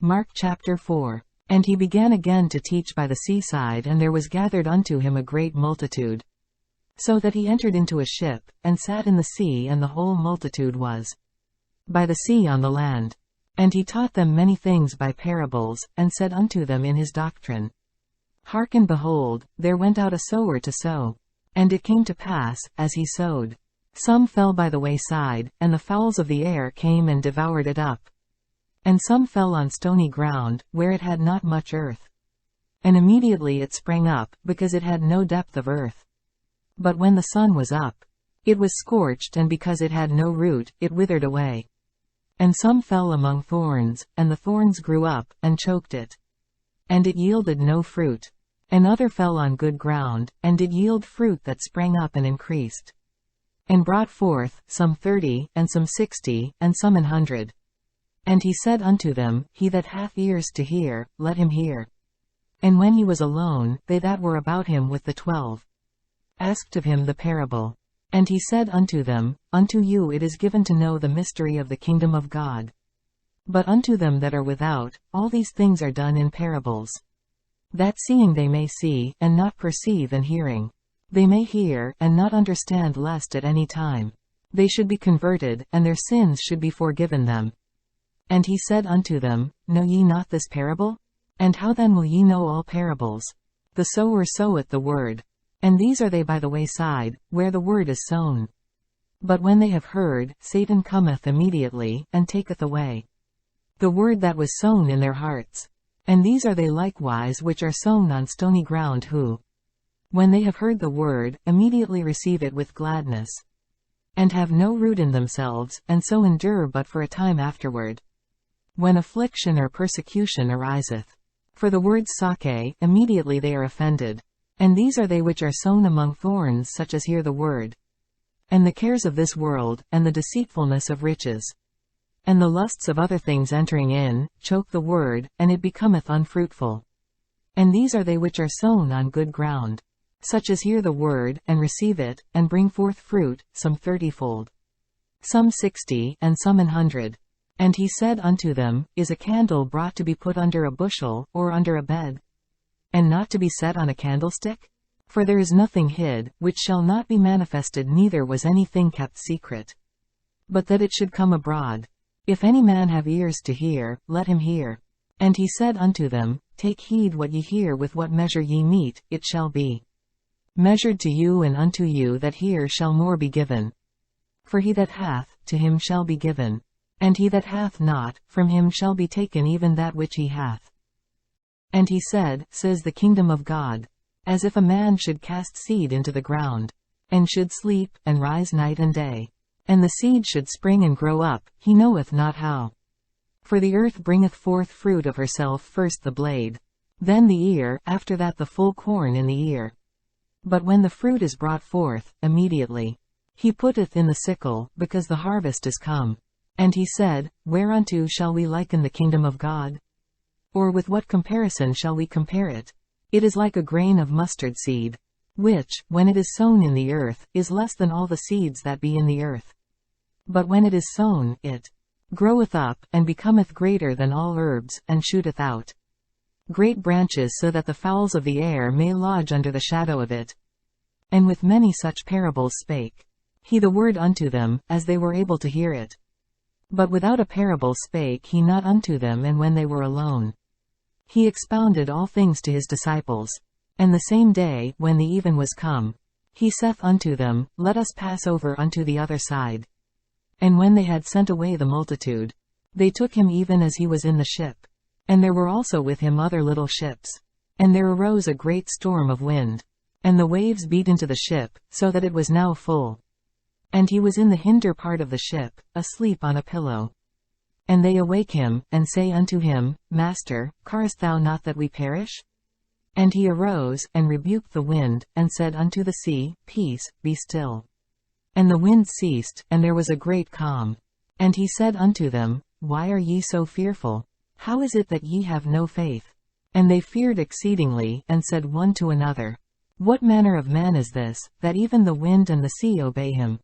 Mark chapter 4. And he began again to teach by the seaside, and there was gathered unto him a great multitude, so that he entered into a ship, and sat in the sea, and the whole multitude was by the sea on the land. And he taught them many things by parables, and said unto them in his doctrine, Hearken, behold, there went out a sower to sow. And it came to pass, as he sowed, some fell by the wayside, and the fowls of the air came and devoured it up. And some fell on stony ground, where it had not much earth. And immediately it sprang up, because it had no depth of earth. But when the sun was up, it was scorched, and because it had no root, it withered away. And some fell among thorns, and the thorns grew up, and choked it. And it yielded no fruit. And other fell on good ground, and did yield fruit that sprang up and increased, and brought forth, some 30, and some 60, and some 100. And he said unto them, He that hath ears to hear, let him hear. And when he was alone, they that were about him with the 12 asked of him the parable. And he said unto them, Unto you it is given to know the mystery of the kingdom of God. But unto them that are without, all these things are done in parables, that seeing they may see, and not perceive, and hearing they may hear, and not understand, lest at any time they should be converted, and their sins should be forgiven them. And he said unto them, Know ye not this parable? And how then will ye know all parables? The sower soweth the word. And these are they by the wayside, where the word is sown. But when they have heard, Satan cometh immediately, and taketh away the word that was sown in their hearts. And these are they likewise which are sown on stony ground, who, when they have heard the word, immediately receive it with gladness, and have no root in themselves, and so endure but for a time afterward, when affliction or persecution ariseth. For the word's sake, immediately they are offended. And these are they which are sown among thorns, such as hear the word, and the cares of this world, and the deceitfulness of riches, and the lusts of other things entering in, choke the word, and it becometh unfruitful. And these are they which are sown on good ground, such as hear the word, and receive it, and bring forth fruit, some 30-fold, some 60, and some 100. And he said unto them, Is a candle brought to be put under a bushel, or under a bed, and not to be set on a candlestick? For there is nothing hid, which shall not be manifested, neither was anything kept secret, but that it should come abroad. If any man have ears to hear, let him hear. And he said unto them, Take heed what ye hear, with what measure ye mete, it shall be measured to you, and unto you that hear shall more be given. For he that hath, to him shall be given, and he that hath not, from him shall be taken even that which he hath. And he said, Says the kingdom of God, as if a man should cast seed into the ground, and should sleep, and rise night and day, and the seed should spring and grow up, he knoweth not how. For the earth bringeth forth fruit of herself, first the blade, then the ear, after that the full corn in the ear. But when the fruit is brought forth, immediately he putteth in the sickle, because the harvest is come. And he said, Whereunto shall we liken the kingdom of God? Or with what comparison shall we compare it? It is like a grain of mustard seed, which, when it is sown in the earth, is less than all the seeds that be in the earth. But when it is sown, it groweth up, and becometh greater than all herbs, and shooteth out great branches, so that the fowls of the air may lodge under the shadow of it. And with many such parables spake he the word unto them, as they were able to hear it. But without a parable spake he not unto them. And when they were alone, he expounded all things to his disciples. And the same day, when the even was come, he saith unto them, Let us pass over unto the other side. And when they had sent away the multitude, they took him even as he was in the ship. And there were also with him other little ships. And there arose a great storm of wind, and the waves beat into the ship, so that it was now full. And he was in the hinder part of the ship, asleep on a pillow. And they awake him, and say unto him, Master, carest thou not that we perish? And he arose, and rebuked the wind, and said unto the sea, Peace, be still. And the wind ceased, and there was a great calm. And he said unto them, Why are ye so fearful? How is it that ye have no faith? And they feared exceedingly, and said one to another, What manner of man is this, that even the wind and the sea obey him?